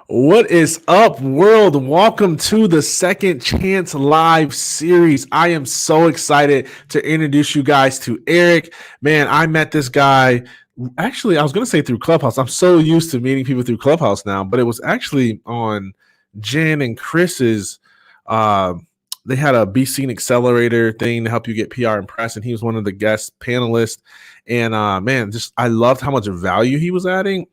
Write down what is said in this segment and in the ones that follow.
What is up, world? Welcome to the Second Chance Live series. I am so excited to introduce you guys to Eric. Man, I met this guy. Actually, I was going to say through Clubhouse. I'm so used to meeting people through Clubhouse now, but it was actually on Jen and Chris's. Uh, they had a Be Seen Accelerator thing to help you get PR and press, and he was one of the guest panelists. And man, just I loved how much value he was adding.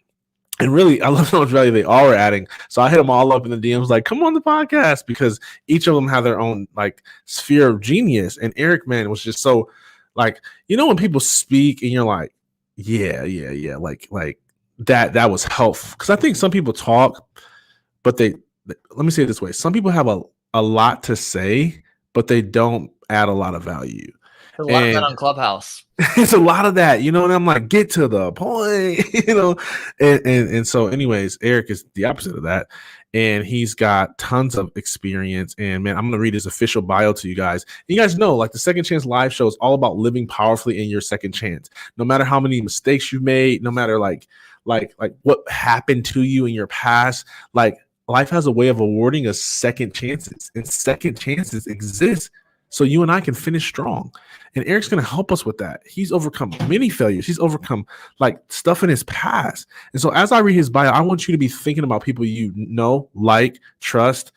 And really, I love how much value they all are adding. So I hit them all up in the DMs, like, come on the podcast, because each of them have their own like sphere of genius. And Eric, man, was just so like, when people speak and you're like, yeah, like that was helpful. Because I think some people talk, but let me say it this way: some people have a lot to say, but they don't add a lot of value. There's a lot of that on Clubhouse. It's a lot of that, and I'm like, get to the point, and so anyways, Eric is the opposite of that, and he's got tons of experience. And man, I'm going to read his official bio to you guys. And you guys know, like, the Second Chance Live show is all about living powerfully in your second chance, no matter how many mistakes you've made, no matter like what happened to you in your past. Like, life has a way of awarding us second chances, and second chances exist so you and I can finish strong. And Eric's going to help us with that. He's overcome many failures. He's overcome like stuff in his past. And so as I read his bio, I want you to be thinking about people you know, like, trust,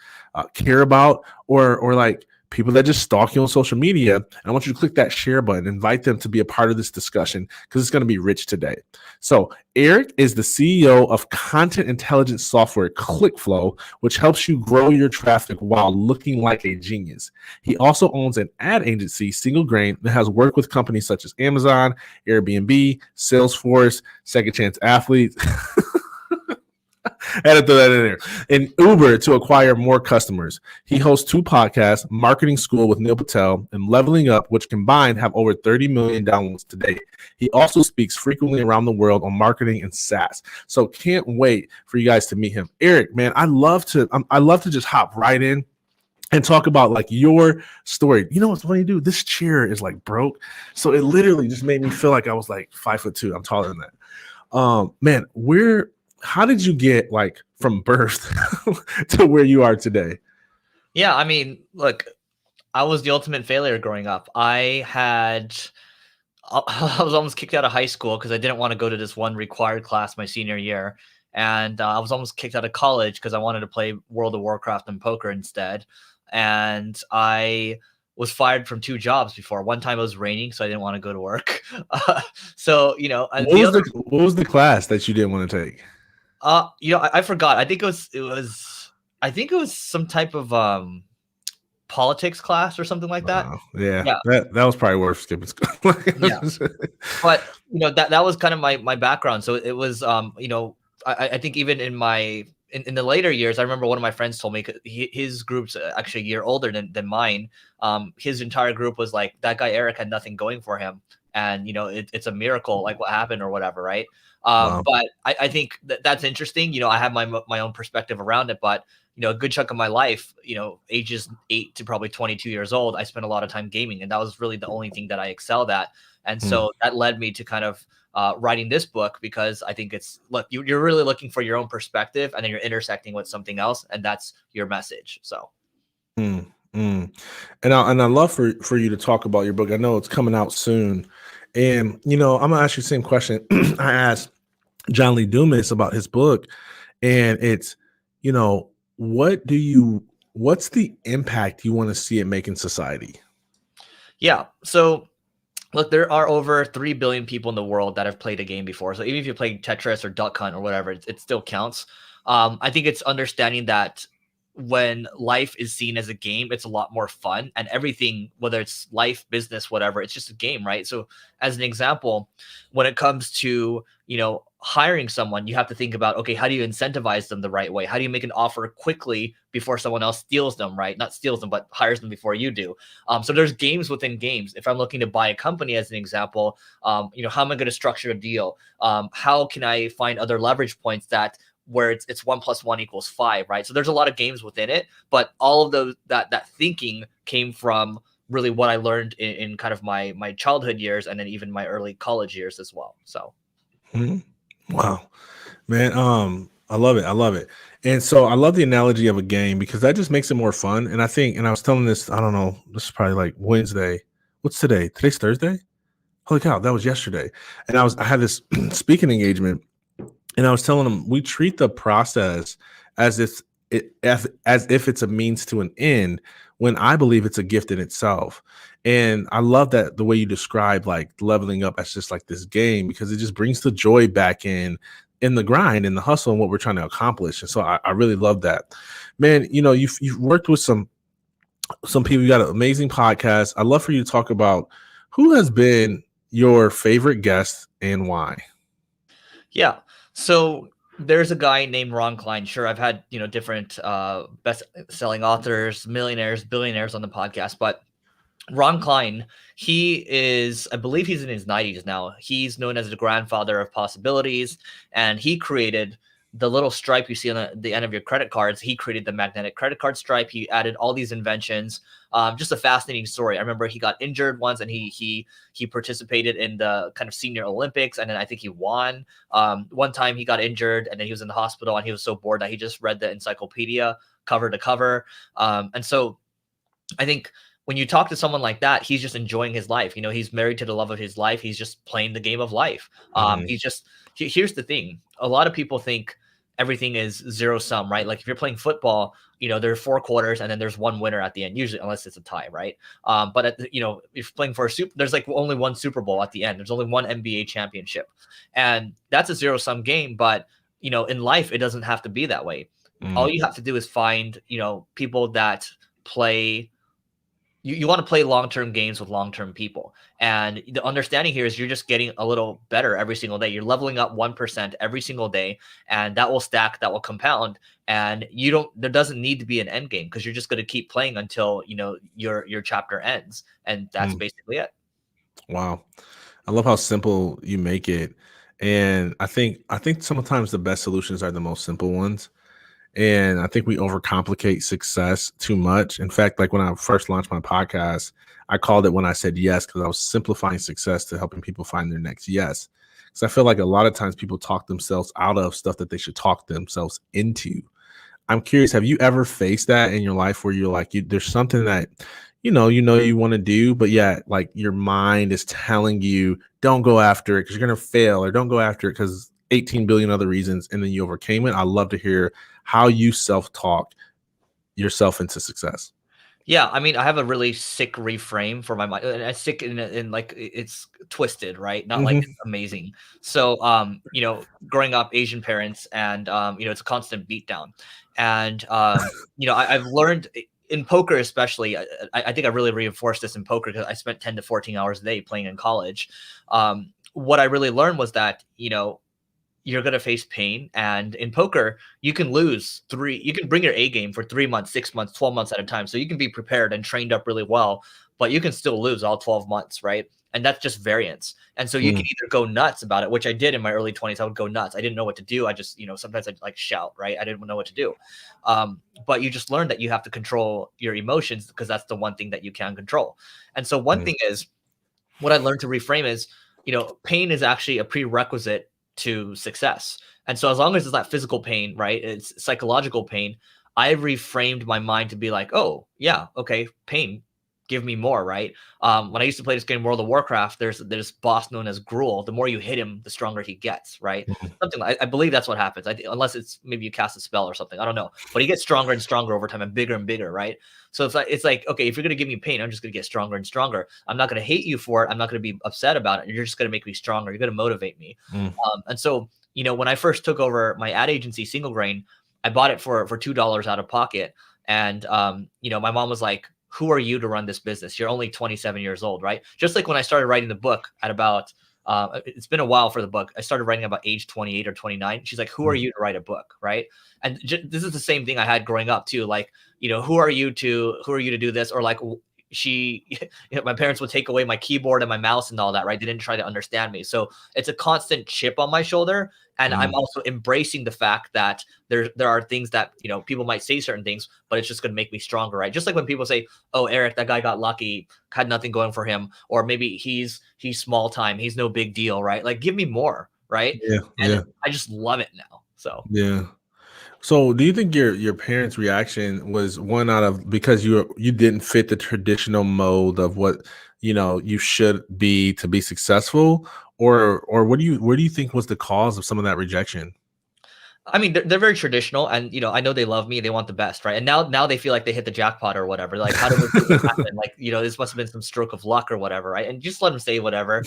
care about, or like people that just stalk you on social media. And I want you to click that share button, invite them to be a part of this discussion, because it's going to be rich today. So Eric is the CEO of content intelligence software ClickFlow, which helps you grow your traffic while looking like a genius. He also owns an ad agency, Single Grain, that has worked with companies such as Amazon, Airbnb, Salesforce, Second Chance Athletes. I had to throw that in there. And Uber to acquire more customers. He hosts 2 podcasts, Marketing School with Neil Patel and Leveling Up, which combined have over 30 million downloads today. He also speaks frequently around the world on marketing and SaaS. So can't wait for you guys to meet him. Eric, man, I love to just hop right in and talk about like your story. You know what's funny, dude? This chair is like broke. So it literally just made me feel like I was like 5'2". I'm taller than that. Man, how did you get like from birth to where you are today? Yeah, I mean, look, I was the ultimate failure growing up. I was almost kicked out of high school because I didn't want to go to this one required class my senior year. And I was almost kicked out of college because I wanted to play World of Warcraft and poker instead. And I was fired from 2 jobs before. One time it was raining, so I didn't want to go to work. So, what was the class that you didn't want to take? I forgot. I think it was some type of politics class or something like that. Yeah. That was probably worth skipping school. Yeah. But that was kind of my background. So it was I think even in the later years, I remember one of my friends told me his group's actually a year older than mine. His entire group was like, that guy Eric had nothing going for him, and it's a miracle, like what happened or whatever, right? Wow. But I think that's interesting. I have my own perspective around it, but a good chunk of my life, ages 8 to probably 22 years old, I spent a lot of time gaming, and that was really the only thing that I excelled at. And so that led me to kind of writing this book, because I think you're really looking for your own perspective, and then you're intersecting with something else, and that's your message. So. And I love for you to talk about your book. I know it's coming out soon, and I'm gonna ask you the same question I asked John Lee Dumas about his book, and it's what's the impact you want to see it make in society? Yeah. So look, there are over 3 billion people in the world that have played a game before. So even if you played Tetris or Duck Hunt or whatever, it still counts. I think it's understanding that when life is seen as a game, it's a lot more fun, and everything, whether it's life, business, whatever, it's just a game, right? So as an example, when it comes to, hiring someone, you have to think about, okay, how do you incentivize them the right way? How do you make an offer quickly before someone else steals them, right? Not steals them, but hires them before you do. So there's games within games. If I'm looking to buy a company, as an example, how am I going to structure a deal? How can I find other leverage points where it's 1 + 1 = 5, right? So there's a lot of games within it, but all of those that thinking came from really what I learned in kind of my childhood years, and then even my early college years as well. So. Wow, man. I love it. I love it. And so I love the analogy of a game because that just makes it more fun. And I think, and I was telling this, I don't know, this is probably like Wednesday. What's today? Today's Thursday? Holy cow, that was yesterday. And I had this speaking engagement, and I was telling them we treat the process as if as if it's a means to an end, when I believe it's a gift in itself. And I love that the way you describe like leveling up as just like this game, because it just brings the joy back in the grind and the hustle and what we're trying to accomplish. And so I really love that. Man, you know, you've worked with some people, you got an amazing podcast. I'd love for you to talk about who has been your favorite guest and why. Yeah. So there's a guy named Ron Klein. Sure, I've had, different best-selling authors, millionaires, billionaires on the podcast, but Ron Klein, he is, I believe he's in his 90s now. He's known as the grandfather of possibilities, and he created the little stripe you see on the end of your credit cards. He created the magnetic credit card stripe. He added all these inventions. Just a fascinating story. I remember he got injured once, and he participated in the kind of senior Olympics, and then I think he won. One time he got injured, and then he was in the hospital, and he was so bored that he just read the encyclopedia cover to cover. And so I think when you talk to someone like that, he's just enjoying his life. He's married to the love of his life. He's just playing the game of life. Mhm. Here's the thing. A lot of people think everything is zero sum, right? Like if you're playing football, there are 4 quarters and then there's one winner at the end, usually, unless it's a tie, right? But if you're playing for there's like only one Super Bowl at the end. There's only one NBA championship, and that's a zero sum game. But in life, it doesn't have to be that way. All Mm. you have to do is find, people that play. You want to play long-term games with long-term people. And the understanding here is you're just getting a little better every single day. You're leveling up 1% every single day, and that will stack, that will compound. And there doesn't need to be an end game, because you're just going to keep playing until, your chapter ends. And that's Mm. basically it. Wow. I love how simple you make it. And I think sometimes the best solutions are the most simple ones. And I think we overcomplicate success too much. In fact, like when I first launched my podcast, I called it When I Said Yes, because I was simplifying success to helping people find their next yes. Because I feel like a lot of times people talk themselves out of stuff that they should talk themselves into. I'm curious, have you ever faced that in your life where you're like, there's something that you want to do, but yet like your mind is telling you, don't go after it because you're going to fail, or don't go after it because 18 billion other reasons, and then you overcame it? I'd love to hear how you self-talk yourself into success. Yeah, I mean, I have a really sick reframe for my mind. And I sick in like it's twisted, right? Not like Hmm. it's amazing. So, growing up Asian parents, and it's a constant beatdown. And I've learned in poker, especially. I think I really reinforced this in poker because I spent 10 to 14 hours a day playing in college. What I really learned was that you're going to face pain. And in poker, you can you can bring your A game for 3 months, 6 months, 12 months at a time. So you can be prepared and trained up really well, but you can still lose all 12 months, right? And that's just variance. And so you can either go nuts about it, which I did in my early 20s. I would go nuts. I didn't know what to do. I just, sometimes I'd like shout, right? I didn't know what to do. But you just learn that you have to control your emotions, because that's the one thing that you can control. And so one thing is, what I learned to reframe is, pain is actually a prerequisite to success. And so as long as it's not physical pain, right, it's psychological pain, I reframed my mind to be like, oh yeah, okay, pain, give me more, right? When I used to play this game, World of Warcraft, there's this boss known as Gruul. The more you hit him, the stronger he gets, right? Something like, I believe that's what happens. Unless it's maybe you cast a spell or something, I don't know. But he gets stronger and stronger over time and bigger, right? So it's like, okay, if you're gonna give me pain, I'm just gonna get stronger and stronger. I'm not gonna hate you for it. I'm not gonna be upset about it. You're just gonna make me stronger. You're gonna motivate me. And so when I first took over my ad agency, Single Grain, I bought it for $2 out of pocket. And my mom was like, who are you to run this business? You're only 27 years old, right? Just like when I started writing the book at about, it's been a while for the book. I started writing about age 28 or 29. She's like, who are you to write a book, right? And this is the same thing I had growing up too. Like, who are you to do this? Or like, my parents would take away my keyboard and my mouse and all that, right? They didn't try to understand me. So it's a constant chip on my shoulder. And I'm also embracing the fact that there are things that, people might say certain things, but it's just going to make me stronger, right? Just like when people say, oh, Eric, that guy got lucky, had nothing going for him, or maybe he's small time, he's no big deal, right? Like, give me more, right? Yeah, And yeah, I just love it now. So yeah. So, do you think your parents' reaction was one out of because you didn't fit the traditional mold of what you should be to be successful, or what do you think was the cause of some of that rejection? I mean, they're very traditional, and I know they love me, they want the best, right? And now they feel like they hit the jackpot or whatever. Like, how did this even happen? Like, this must have been some stroke of luck or whatever, right? And just let them say whatever.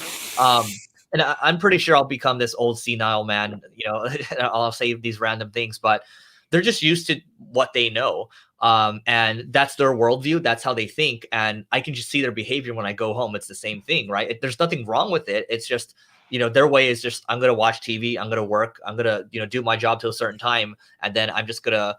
And I'm pretty sure I'll become this old senile man, and I'll say these random things, but they're just used to what they know. And that's their worldview. That's how they think. And I can just see their behavior when I go home. It's the same thing, right? There's nothing wrong with it. It's just, their way is just, I'm going to watch TV. I'm going to work. I'm going to, do my job till a certain time. And then I'm just going to,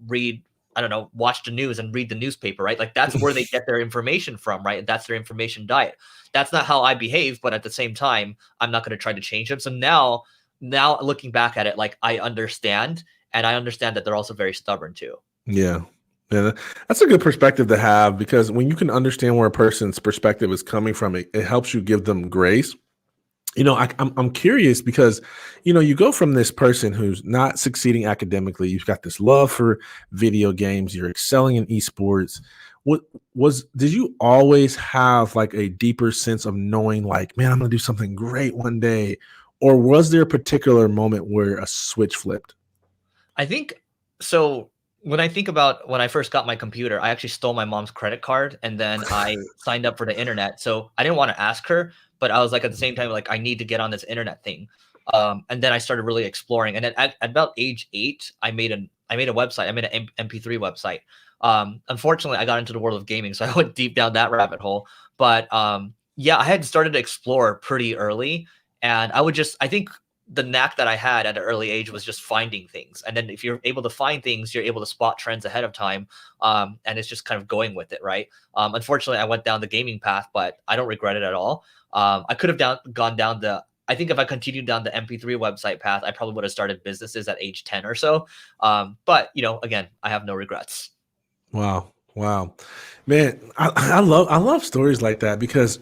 read, I don't know, watch the news and read the newspaper, right? Like that's where they get their information from, right? And that's their information diet. That's not how I behave, but at the same time, I'm not going to try to change them. So now looking back at it, like I understand, and I understand that they're also very stubborn too. Yeah. Yeah, that's a good perspective to have because when you can understand where a person's perspective is coming from, it helps you give them grace. I'm curious because, you go from this person who's not succeeding academically. You've got this love for video games. You're excelling in esports. Did you always have like a deeper sense of knowing like, man, I'm going to do something great one day? Or was there a particular moment where a switch flipped? I think so. When I think about when I first got my computer, I actually stole my mom's credit card and then I signed up for the internet. So I didn't want to ask her, but I was like at the same time, like I need to get on this internet thing. And then I started really exploring. And then at about age 8, I made a website. I made an MP3 website. Unfortunately, I got into the world of gaming, so I went deep down that rabbit hole. But yeah, I had started to explore pretty early, and I think the knack that I had at an early age was just finding things. And then if you're able to find things, you're able to spot trends ahead of time. And it's just kind of going with it, right? Unfortunately, I went down the gaming path, but I don't regret it at all. I could have gone down I think if I continued down the MP3 website path, I probably would have started businesses at age 10 or so. But, again, I have no regrets. Wow. Wow. Man, I love stories like that because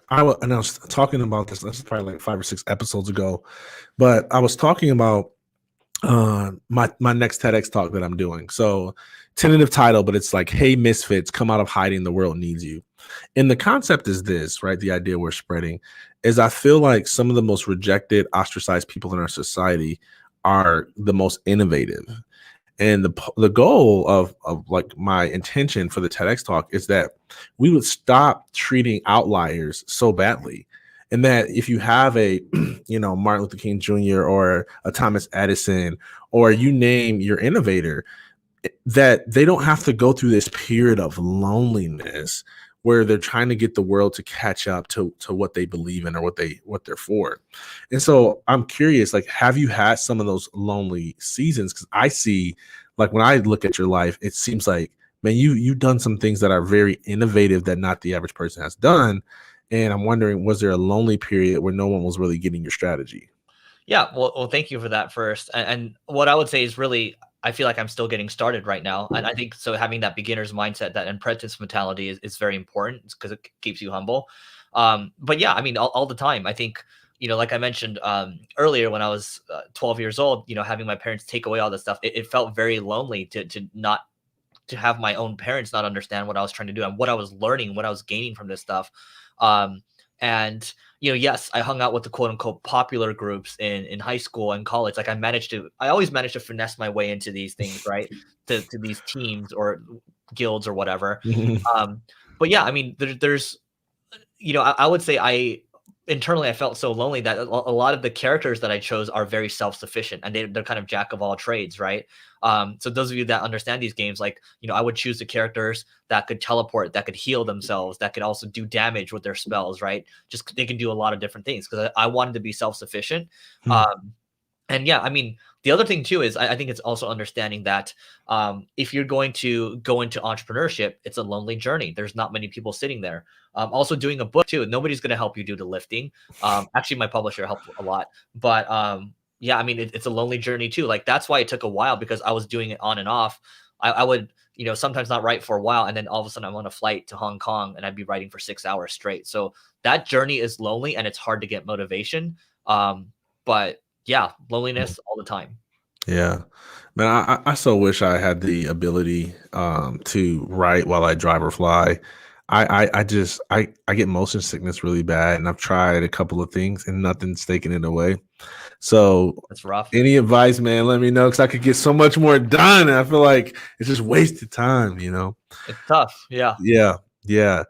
I was talking about this is probably like 5 or 6 episodes ago, but I was talking about my next TEDx talk that I'm doing. So tentative title, but it's like, hey, misfits, come out of hiding, the world needs you. And the concept is this, right? The idea we're spreading is I feel like some of the most rejected, ostracized people in our society are the most innovative. And the goal of like my intention for the TEDx talk is that we would stop treating outliers so badly. And that if you have a, Martin Luther King Jr. or a Thomas Edison, or you name your innovator, that they don't have to go through this period of loneliness where they're trying to get the world to catch up to what they believe in or what they're for. And so I'm curious, like, have you had some of those lonely seasons? Because I see, like, when I look at your life, it seems like, man, you've done some things that are very innovative that not the average person has done. And I'm wondering, was there a lonely period where no one was really getting your strategy? Yeah, well, thank you for that first. And what I would say is really, I feel like I'm still getting started right now, and I think so. Having that beginner's mindset, that apprentice mentality, is very important because it keeps you humble. But yeah, I mean, all the time. I think like I mentioned earlier, when I was 12 years old, having my parents take away all this stuff, it felt very lonely to not to have my own parents not understand what I was trying to do and what I was learning, what I was gaining from this stuff. Um, and yes, I hung out with the quote unquote popular groups in high school and college. Like I always managed to finesse my way into these things, right? To these teams or guilds or whatever. Um, but yeah, I mean, there's I would say internally I felt so lonely that a lot of the characters that I chose are very self-sufficient, and they're kind of jack of all trades, right? So those of you that understand these games, like, I would choose the characters that could teleport, that could heal themselves, that could also do damage with their spells, right? Just they can do a lot of different things because I wanted to be self-sufficient. Um, and yeah, I mean, the other thing too is I think it's also understanding that if you're going to go into entrepreneurship, it's a lonely journey. There's not many people sitting there. Also doing a book too. Nobody's going to help you do the lifting. Actually, my publisher helped a lot, but yeah, I mean, it's a lonely journey too. Like that's why it took a while because I was doing it on and off. I would, sometimes not write for a while, and then all of a sudden I'm on a flight to Hong Kong and I'd be writing for 6 hours straight. So that journey is lonely and it's hard to get motivation. But yeah, loneliness all the time. Yeah. Man, I so wish I had the ability to write while I drive or fly. I get motion sickness really bad, and I've tried a couple of things and nothing's taking it away. So That's rough. any advice, man, let me know because I could get so much more done. And I feel like it's just wasted time, It's tough. Yeah. Yeah, yeah.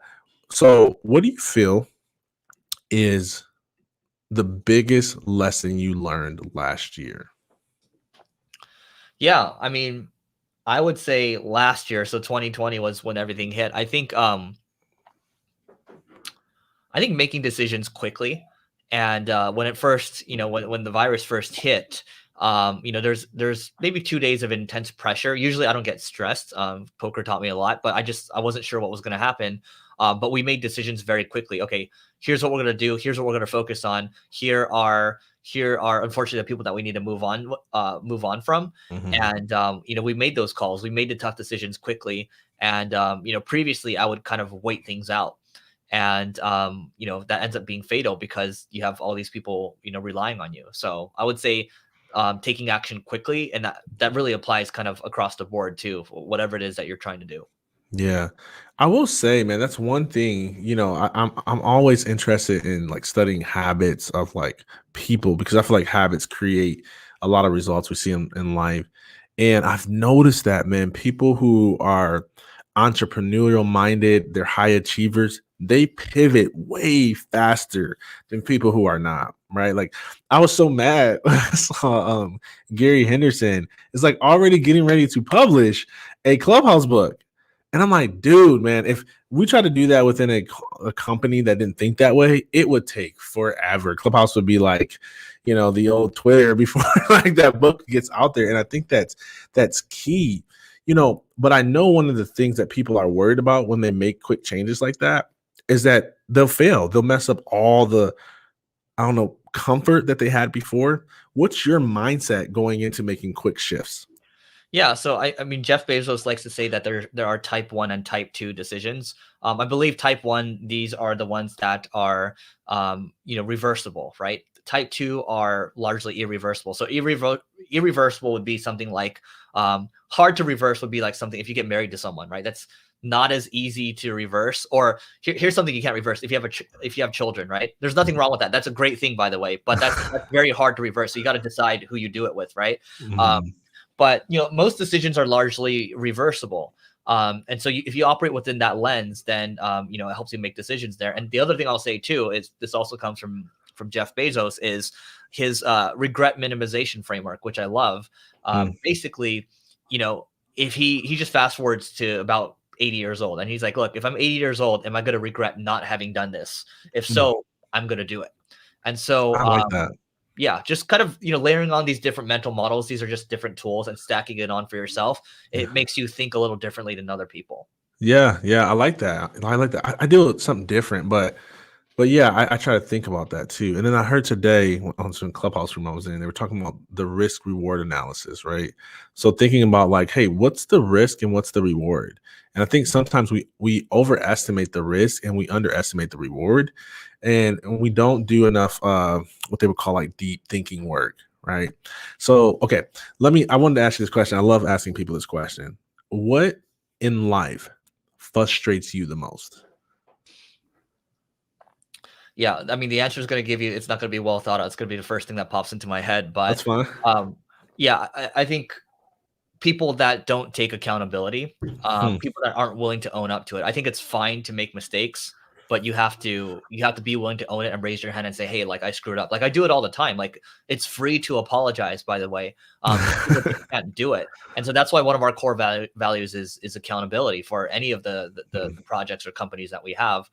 So what do you feel is the biggest lesson you learned last year? Yeah. I mean, I would say last year, so 2020 was when everything hit. I think making decisions quickly, and when it first, when the virus first hit, there's maybe 2 days of intense pressure. Usually, I don't get stressed. Poker taught me a lot, but I wasn't sure what was going to happen. But we made decisions very quickly. Okay, here's what we're going to do. Here's what we're going to focus on. Here are unfortunately the people that we need to move on from. Mhm. And we made those calls. We made the tough decisions quickly. And previously I would kind of wait things out, and that ends up being fatal because you have all these people relying on you. So I would say taking action quickly, and that really applies kind of across the board too, for whatever it is that you're trying to do. Yeah. I will say, man, that's one thing, I'm always interested in like studying habits of like people because I feel like habits create a lot of results we see in life. And I've noticed that, man, people who are entrepreneurial minded, they're high achievers, they pivot way faster than people who are not, right? Like I was so mad when I saw Gary Henderson is like already getting ready to publish a Clubhouse book. And I'm like, dude, man, if we try to do that within a company that didn't think that way, it would take forever. Clubhouse would be like, the old Twitter before like that book gets out there. And I think that's key, but I know one of the things that people are worried about when they make quick changes like that is that they'll fail. They'll mess up all the, I don't know, comfort that they had before. What's your mindset going into making quick shifts? Yeah, so I mean, Jeff Bezos likes to say that there are type one and type two decisions. I believe type one, these are the ones that are reversible, right? Type two are largely irreversible. So irreversible would be something like hard to reverse would be like something if you get married to someone, right? That's not as easy to reverse. Or here's something you can't reverse if you have if you have children, right? There's nothing wrong with that. That's a great thing, by the way, but that's very hard to reverse. So you got to decide who you do it with, right? Um, Mhm. but most decisions are largely reversible. And so if you operate within that lens, then it helps you make decisions there. And the other thing I'll say too is this also comes from Jeff Bezos is his regret minimization framework, which I love. Mm. Basically, if he just fast forwards to about 80 years old, and he's like, look, if I'm 80 years old, am I going to regret not having done this? If Mm. so, I'm going to do it. And so I like that. yeah, just kind of layering on these different mental models. These are just different tools, and stacking it on for yourself. It makes you think a little differently than other people. Yeah, yeah, I like that. I like that. I do something different, but yeah, I try to think about that too. And then I heard today on some clubhouse room I was in, they were talking about the risk reward analysis, right? So thinking about like, hey, what's the risk and what's the reward? And I think sometimes we overestimate the risk and we underestimate the reward, and we don't do enough what they would call like deep thinking work, right? So okay, I wanted to ask you this question. I love asking people this question. What in life frustrates you the most? Yeah, I mean, the answer is going to give you. It's not going to be well thought out. It's going to be the first thing that pops into my head. That's But fine. um, yeah, I think people that don't take accountability, Hmm. people that aren't willing to own up to it. I think it's fine to make mistakes, but you have to be willing to own it and raise your hand and say, "Hey, like I screwed up." Like I do it all the time. Like it's free to apologize, by the way. Just people think you can't do it, and so that's why one of our core values is accountability for any of the projects or companies that we have.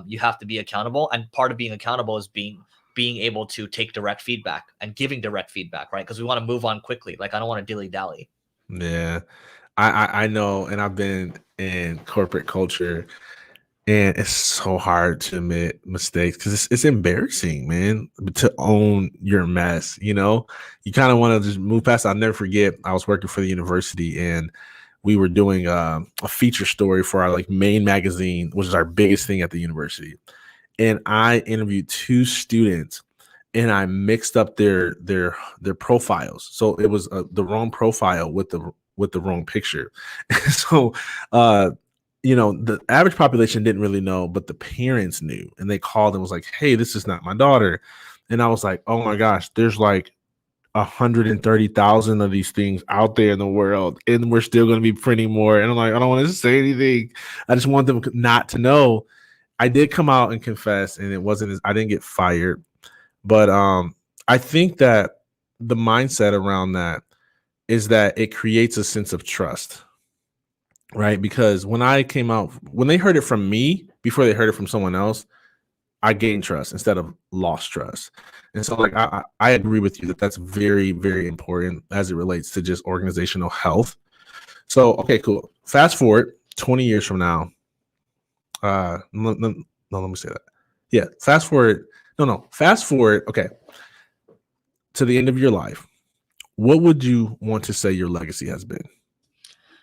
You have to be accountable, and part of being accountable is being able to take direct feedback and giving direct feedback, right? Because we want to move on quickly. Like I don't want to dilly dally. Yeah, I know, and I've been in corporate culture, and it's so hard to admit mistakes because it's embarrassing, man, to own your mess. You kind of want to just move past. I'll never forget. I was working for the university, and we were doing a feature story for our like main magazine, which is our biggest thing at the university. And I interviewed two students, and I mixed up their profiles. So it was the wrong profile with the wrong picture. So the average population didn't really know, but the parents knew, and they called and was like, "Hey, this is not my daughter." And I was like, "Oh my gosh, there's like 130,000 of these things out there in the world, and we're still going to be printing more." And I'm like, I don't want to say anything. I just want them not to know. I did come out and confess, and I didn't get fired. But I think that the mindset around that is that it creates a sense of trust, right? Because when they heard it from me before they heard it from someone else, I gained trust instead of lost trust. And so like I agree with you that that's very, very important as it relates to just organizational health. So, okay, cool. Fast forward 20 years from now. No, let me say that. Yeah, fast forward. Fast forward. Okay. To the end of your life. What would you want to say your legacy has been?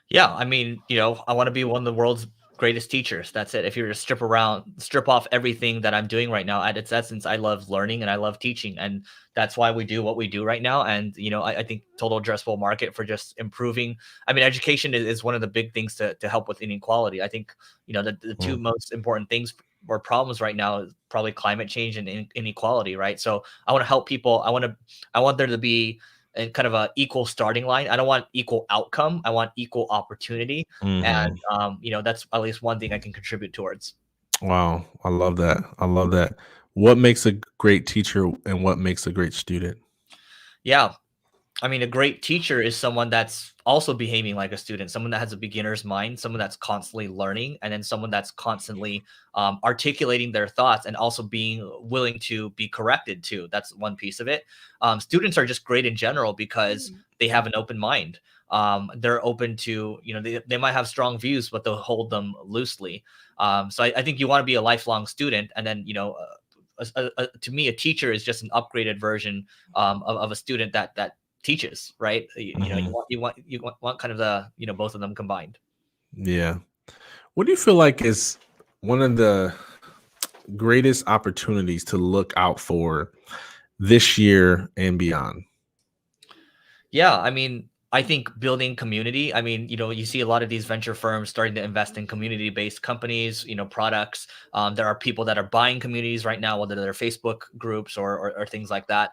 Yeah, I mean, I want to be one of the world's greatest teachers. That's it. If you were to strip off everything that I'm doing right now, at its essence, I love learning and I love teaching, and that's why we do what we do right now. And I think total addressable market for just improving. I mean, education is one of the big things to help with inequality. I think the two most important things or problems right now is probably climate change and inequality, right? So I want to help people. I want there to be and kind of a equal starting line. I don't want equal outcome. I want equal opportunity. And, that's at least one thing I can contribute towards. Wow. I love that. I love that. What makes a great teacher and what makes a great student? Yeah. I mean, a great teacher is someone that's also behaving like a student, someone that has a beginner's mind, someone that's constantly learning, and then someone that's constantly articulating their thoughts and also being willing to be corrected too. That's one piece of it. Students are just great in general because they have an open mind. They're open to, they might have strong views, but they'll hold them loosely. So I think you want to be a lifelong student, and then, to me, a teacher is just an upgraded version of a student that teaches, right? You want kind of the both of them combined. Yeah. What do you feel like is one of the greatest opportunities to look out for this year and beyond? Yeah, I mean, I think building community. I mean, you see a lot of these venture firms starting to invest in community-based companies, products. There are people that are buying communities right now, whether they're Facebook groups or things like that.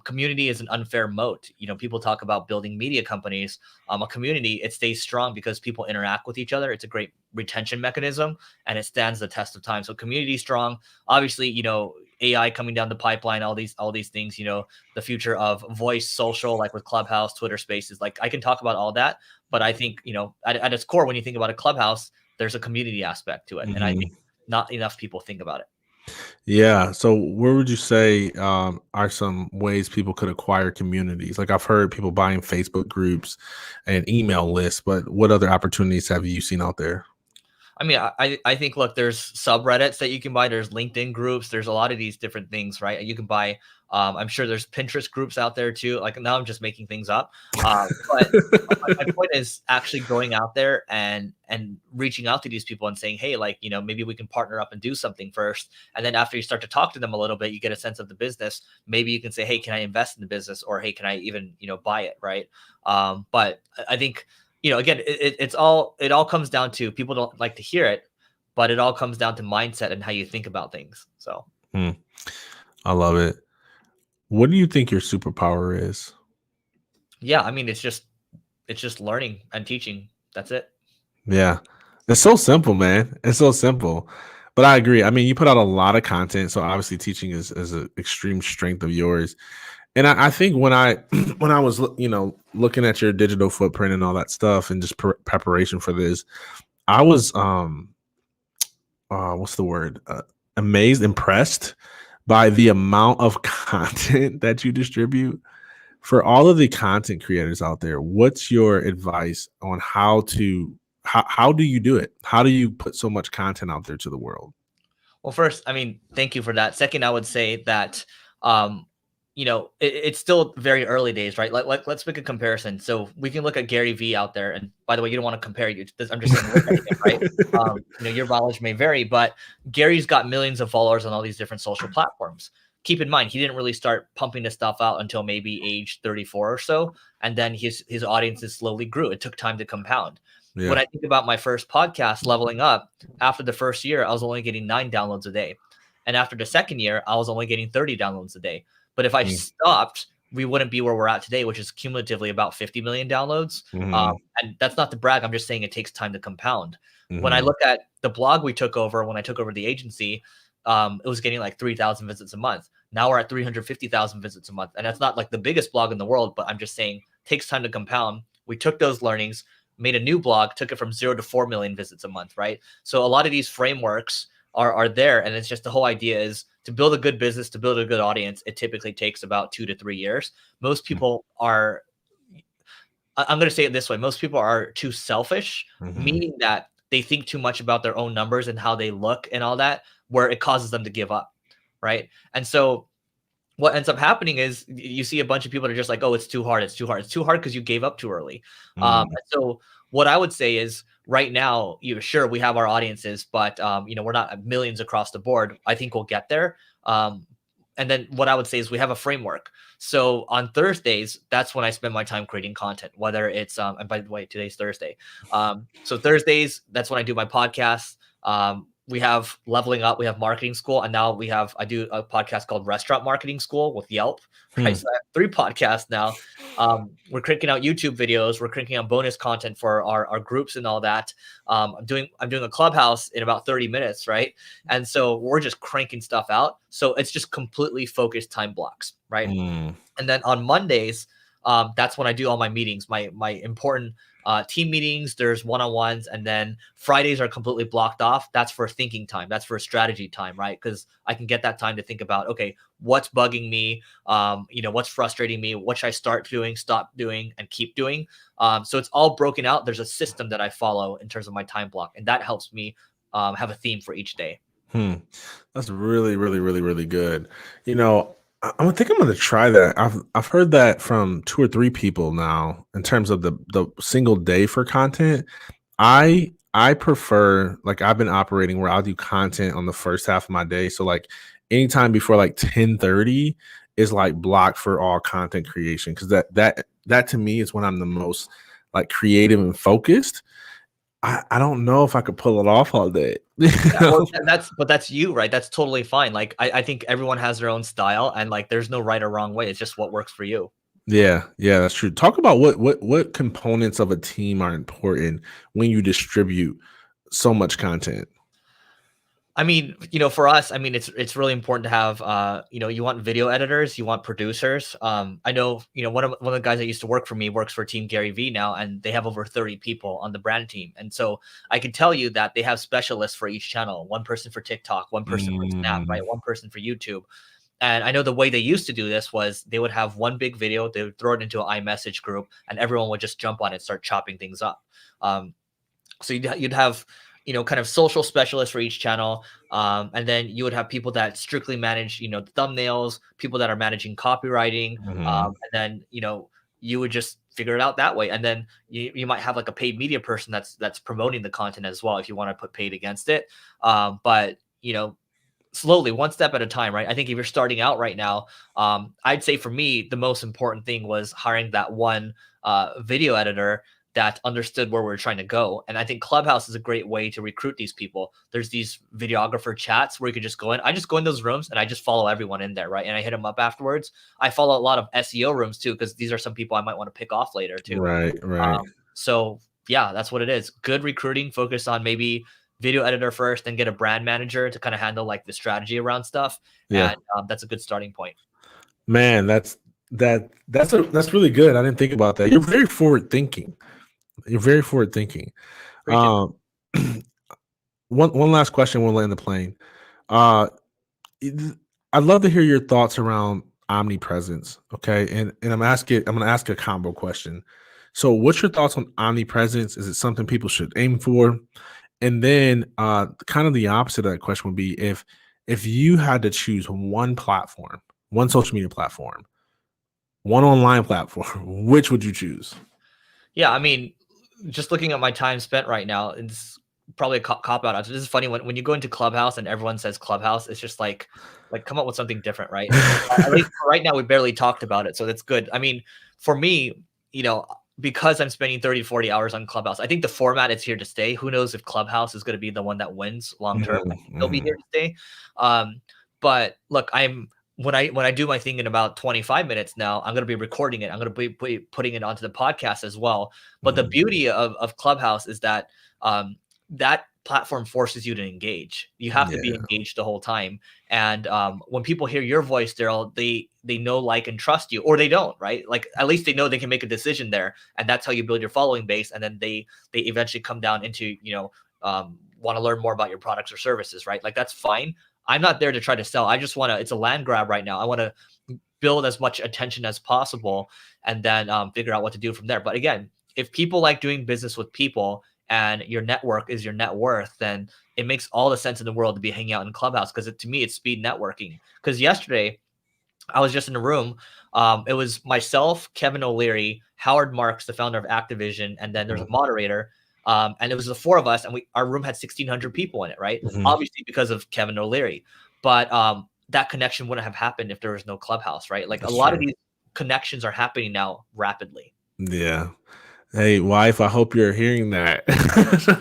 Community is an unfair moat. People talk about building media companies. A community, it stays strong because people interact with each other. It's a great retention mechanism, and it stands the test of time. So community strong. Obviously, AI coming down the pipeline, all these things, the future of voice, social, like with Clubhouse, Twitter Spaces. Like I can talk about all that, but I think, at its core, when you think about a Clubhouse, there's a community aspect to it. And I think not enough people think about it. Yeah. So where would you say are some ways people could acquire communities? Like I've heard people buying Facebook groups and email lists, but what other opportunities have you seen out there? I mean, I think, look, there's subreddits that you can buy. There's LinkedIn groups. There's a lot of these different things, right? You can buy. I'm sure there's Pinterest groups out there too. Like now, I'm just making things up. But my point is actually going out there and reaching out to these people and saying, hey, like maybe we can partner up and do something first. And then after you start to talk to them a little bit, you get a sense of the business. Maybe you can say, hey, can I invest in the business? Or hey, can I even buy it, right? But I think. Again, it all comes down to, people don't like to hear it, but it all comes down to mindset and how you think about things. So, I love it. What do you think your superpower is? yeah, I mean, it's just learning and teaching. That's it. Yeah. It's so simple, man. It's so simple. But I agree. I mean, you put out a lot of content, so obviously teaching is an extreme strength of yours. And I think when I when I was looking at your digital footprint and all that stuff and just preparation for this, I was what's the word? Amazed, impressed by the amount of content that you distribute. For all of the content creators out there, what's your advice on how do you do it? How do you put so much content out there to the world? Well, first, I mean, thank you for that. Second, I would say that it's still very early days, right? Like let's make a comparison. So we can look at Gary V out there, and by the way, you don't want to compare you. I'm just saying, look at him, right? Your knowledge may vary, but Gary's got millions of followers on all these different social platforms. keep in mind, he didn't really start pumping this stuff out until maybe age 34 or so. And then his audiences slowly grew. It took time to compound. When Yeah. I think about my first podcast, Leveling Up, after the first year, I was only getting 9 downloads a day. And after the second year, I was only getting 30 downloads a day. But if I stopped, we wouldn't be where we're at today, which is cumulatively about 50 million downloads. Mm-hmm. And that's not to brag. I'm just saying it takes time to compound. When I Mm-hmm. look at the blog we took over, when I took over the agency, it was getting like 3,000 visits a month. Now we're at 350,000 visits a month. And that's not like the biggest blog in the world, but I'm just saying it takes time to compound. We took those learnings, made a new blog, took it from 0 to 4 million visits a month, right? So a lot of these frameworks are there. And it's just the whole idea is to build a good business, to build a good audience, it typically takes about 2 to 3 years. Most people are, I'm going to say it this way, most people are too selfish, Mm-hmm. meaning that they think too much about their own numbers and how they look and all that, where it causes them to give up, right? And so what ends up happening is you see a bunch of people that are just like, oh, it's too hard. It's too hard. It's too hard because you gave up too early. Mm-hmm. So what I would say is right now, sure, we have our audiences, but we're not at millions across the board. I think we'll get there. And then what I would say is we have a framework. So on Thursdays, that's when I spend my time creating content, whether it's, and by the way, today's Thursday. So Thursdays, that's when I do my podcast. We have Leveling Up, we have Marketing School, and now I do a podcast called Restaurant Marketing School with Yelp. Right, so I have 3 podcasts now. We're cranking out YouTube videos. We're cranking out bonus content for our groups and all that. I'm doing a Clubhouse in about 30 minutes, right? And so we're just cranking stuff out. So it's just completely focused time blocks, right? Mm-hmm. And then on Mondays, that's when I do all my meetings, my important team meetings. There's one-on-ones, and then Fridays are completely blocked off. That's for thinking time. That's for strategy time, right? Because I can get that time to think about, okay, what's bugging me? What's frustrating me? What should I start doing, stop doing, and keep doing? So it's all broken out. There's a system that I follow in terms of my time block, and that helps me have a theme for each day. That's really, really, really, really good. I think I'm gonna try that. I've heard that from 2 or 3 people now in terms of the single day for content. I prefer, like, I've been operating where I'll do content on the first half of my day. So like anytime before like 10:30 is like blocked for all content creation, because that to me is when I'm the most like creative and focused. I don't know if I could pull it off all day. Well, that's you, right? That's totally fine. Like I think everyone has their own style, and like there's no right or wrong way. It's just what works for you. Yeah, that's true. Talk about what components of a team are important when you distribute so much content. I mean, for us, I mean, it's really important to have, you want video editors, you want producers. I know, one of the guys that used to work for me works for Team Gary V now, and they have over 30 people on the brand team. And so I can tell you that they have specialists for each channel, one person for TikTok, one person for Snap, right? One person for YouTube. And I know the way they used to do this was they would have one big video, they would throw it into an iMessage group, and everyone would just jump on it and start chopping things up. So you'd have, kind of social specialists for each channel. And then you would have people that strictly manage, the thumbnails, people that are managing copywriting. And then, you would just figure it out that way. And then you might have like a paid media person that's promoting the content as well, if you want to put paid against it. But, slowly, one step at a time, right? I think if you're starting out right now, I'd say for me, the most important thing was hiring that one video editor that understood where we're trying to go. And I think Clubhouse is a great way to recruit these people. There's these videographer chats where you could just go in. I just go in those rooms and I just follow everyone in there, right? And I hit them up afterwards. I follow a lot of SEO rooms too, because these are some people I might want to pick off later too. Right. So yeah, that's what it is. Good recruiting, focus on maybe video editor first, then get a brand manager to kind of handle like the strategy around stuff. Yeah. And that's a good starting point. Man, that's really good. I didn't think about that. You're very forward thinking. One last question, we'll land the plane. I'd love to hear your thoughts around omnipresence. Okay. And I'm going to ask a combo question. So what's your thoughts on omnipresence? Is it something people should aim for? And then kind of the opposite of that question would be if you had to choose one platform, one social media platform, one online platform, which would you choose? Yeah, I mean, just looking at my time spent right now, it's probably a cop out. This is funny when you go into Clubhouse and everyone says Clubhouse, it's just like come up with something different, right? At least right now we barely talked about it, so that's good. I mean, for me, because I'm spending 30, 40 hours on Clubhouse, I think the format is here to stay. Who knows if Clubhouse is going to be the one that wins long term? I think they'll be here to stay. But look, when I do my thing in about 25 minutes now, I'm going to be recording it. I'm going to be putting it onto the podcast as well. But the beauty of Clubhouse is that that platform forces you to engage. You have to be engaged the whole time. And when people hear your voice, they know, like, and trust you, or they don't, right? Like, at least they know they can make a decision there. And that's how you build your following base. And then they eventually come down into, want to learn more about your products or services, right? Like, that's fine. I'm not there to try to sell. I just want to, it's a land grab right now. I want to build as much attention as possible and then figure out what to do from there. But again, if people like doing business with people and your network is your net worth, then it makes all the sense in the world to be hanging out in Clubhouse, because to me, it's speed networking. Because yesterday, I was just in a room. It was myself, Kevin O'Leary, Howard Marks, the founder of Activision, and then there's a moderator. And it was the four of us, and our room had 1,600 people in it, right? Obviously because of Kevin O'Leary. But that connection wouldn't have happened if there was no Clubhouse, right? Like, that's a lot of these connections are happening now rapidly. Yeah. Hey, wife, I hope you're hearing that.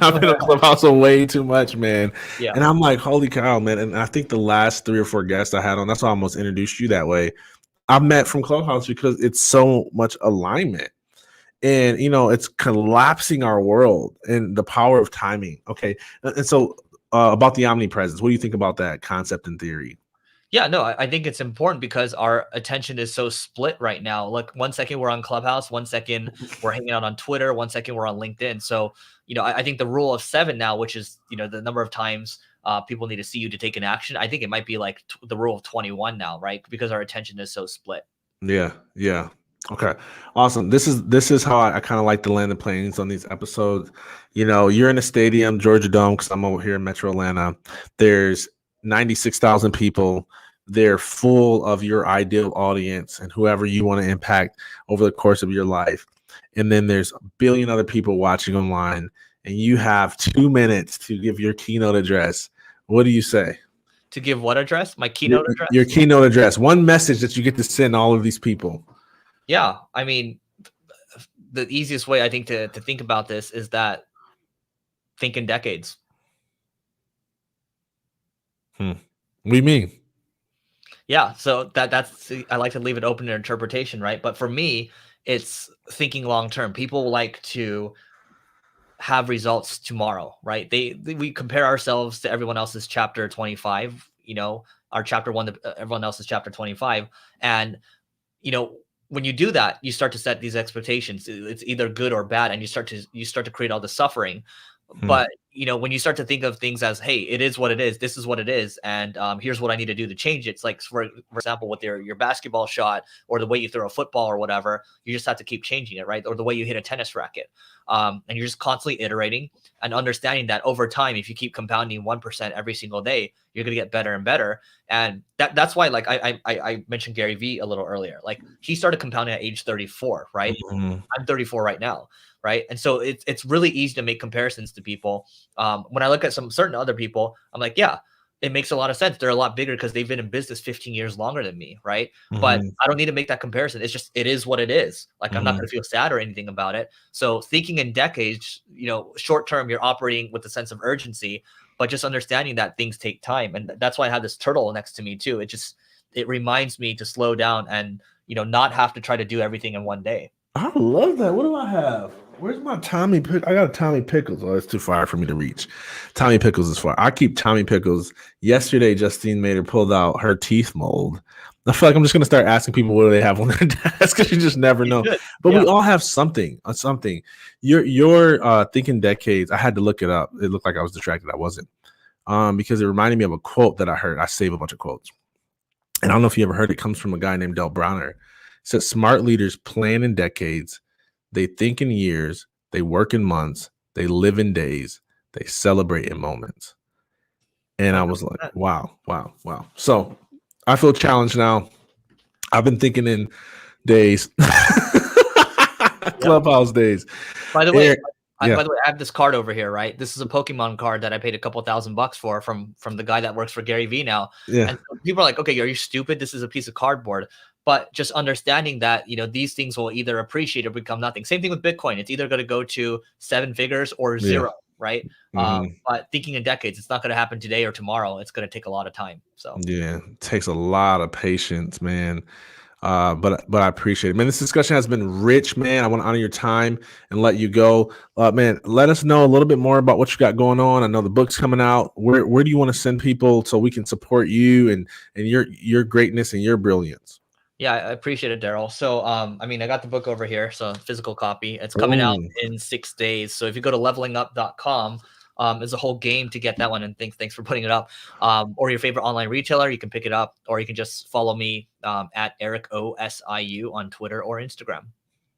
I've been on Clubhouse way too much, man. Yeah. And I'm like, holy cow, man. And I think the last 3 or 4 guests I had on, that's why I almost introduced you that way. I met from Clubhouse because it's so much alignment. And, it's collapsing our world and the power of timing. Okay. And so about the omnipresence, what do you think about that concept in theory? Yeah, no, I think it's important because our attention is so split right now. Like, 1 second we're on Clubhouse, 1 second we're hanging out on Twitter, 1 second we're on LinkedIn. So, I think the rule of 7 now, which is, the number of times people need to see you to take an action, I think it might be like the rule of 21 now, right? Because our attention is so split. Yeah. Yeah. Okay. Awesome. This is how I kind of like to land the planes on these episodes. You're in a stadium, Georgia Dome, because I'm over here in Metro Atlanta. There's 96,000 people. They're full of your ideal audience and whoever you want to impact over the course of your life. And then there's a billion other people watching online, and you have 2 minutes to give your keynote address. What do you say? To give what address? My keynote address? Your keynote address. One message that you get to send all of these people. Yeah. I mean, the easiest way I think to think about this is that think in decades. What do you mean? Yeah, so that's I like to leave it open to interpretation, right? But for me, it's thinking long term. People like to have results tomorrow, right? We compare ourselves to everyone else's chapter 25, our chapter 1 to everyone else's chapter 25, and when you do that, you start to set these expectations. It's either good or bad, and you start to create all the suffering. But when you start to think of things as, hey, it is what it is, this is what it is, and here's what I need to do to change it. It's like, for example, with your basketball shot or the way you throw a football or whatever, you just have to keep changing it, right? Or the way you hit a tennis racket. And you're just constantly iterating and understanding that over time, if you keep compounding 1% every single day, you're going to get better and better. And that's why, like, I mentioned Gary Vee a little earlier. Like, he started compounding at age 34, right? I'm 34 right now. Right. And so it's really easy to make comparisons to people. When I look at some certain other people, I'm like, yeah, it makes a lot of sense. They're a lot bigger because they've been in business 15 years longer than me. Right. But I don't need to make that comparison. It's just, it is what it is. Like, I'm not going to feel sad or anything about it. So thinking in decades, short term, you're operating with a sense of urgency, but just understanding that things take time. And that's why I have this turtle next to me too. It reminds me to slow down and, not have to try to do everything in one day. I love that. What do I have? Where's my Tommy? I got a Tommy Pickles. Oh, it's too far for me to reach. Tommy Pickles is far. I keep Tommy Pickles. Yesterday, Justine Mater pulled out her teeth mold. I feel like I'm just going to start asking people what do they have on their desk, because you just never know. But we all have something. You're thinking decades. I had to look it up. It looked like I was distracted. I wasn't. Because it reminded me of a quote that I heard. I save a bunch of quotes. And I don't know if you ever heard it. It comes from a guy named Del Bronner. It says, smart leaders plan in decades. They think in years, they work in months, they live in days, they celebrate in moments. And I was like, wow. So I feel challenged now. I've been thinking in days, Clubhouse days. By the way, By the way, I have this card over here, right? This is a Pokemon card that I paid a couple $1,000 for from the guy that works for Gary Vee now. Yeah. And so people are like, okay, are you stupid? This is a piece of cardboard. But just understanding that, these things will either appreciate or become nothing. Same thing with Bitcoin. It's either going to go to 7 figures or zero, right? But thinking in decades, it's not going to happen today or tomorrow. It's going to take a lot of time. So yeah, it takes a lot of patience, man. But I appreciate it, man. This discussion has been rich, man. I want to honor your time and let you go, man. Let us know a little bit more about what you got going on. I know the book's coming out. Where do you want to send people so we can support you and your greatness and your brilliance? Yeah, I appreciate it, Daryl. So, I got the book over here, so physical copy. It's coming out in 6 days. So if you go to levelingup.com, there's a whole game to get that one. And thanks for putting it up. Or your favorite online retailer, you can pick it up, or you can just follow me at Eric OSIU on Twitter or Instagram.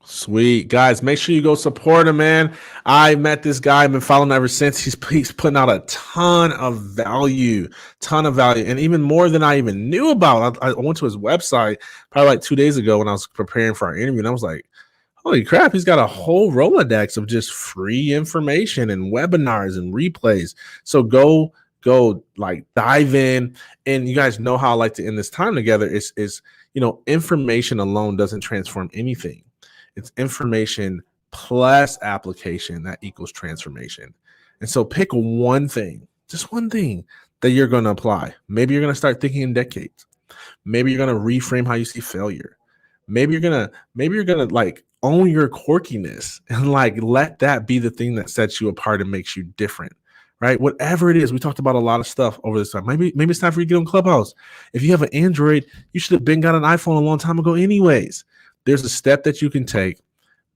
Sweet guys, make sure you go support him, man. I met this guy, I've been following him ever since. He's putting out a ton of value, and even more than I even knew about. I went to his website probably like 2 days ago when I was preparing for our interview, and I was like, holy crap, he's got a whole Rolodex of just free information and webinars and replays. So go like dive in. And you guys know how I like to end this time together is information alone doesn't transform anything. It's information plus application that equals transformation. And so pick one thing, just one thing that you're going to apply. Maybe you're going to start thinking in decades. Maybe you're going to reframe how you see failure. Maybe you're going to like own your quirkiness and like let that be the thing that sets you apart and makes you different. Right? Whatever it is, we talked about a lot of stuff over this time. Maybe it's time for you to get on Clubhouse. If you have an Android, you should have been got an iPhone a long time ago anyways. There's a step that you can take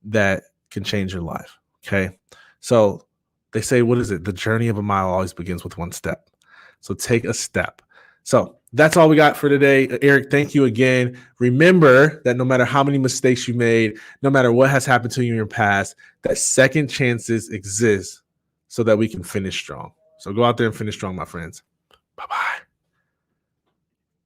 that can change your life. Okay. So they say, what is it? The journey of a mile always begins with one step. So take a step. So that's all we got for today. Eric, thank you again. Remember that no matter how many mistakes you made, no matter what has happened to you in your past, that second chances exist so that we can finish strong. So go out there and finish strong, my friends. Bye-bye.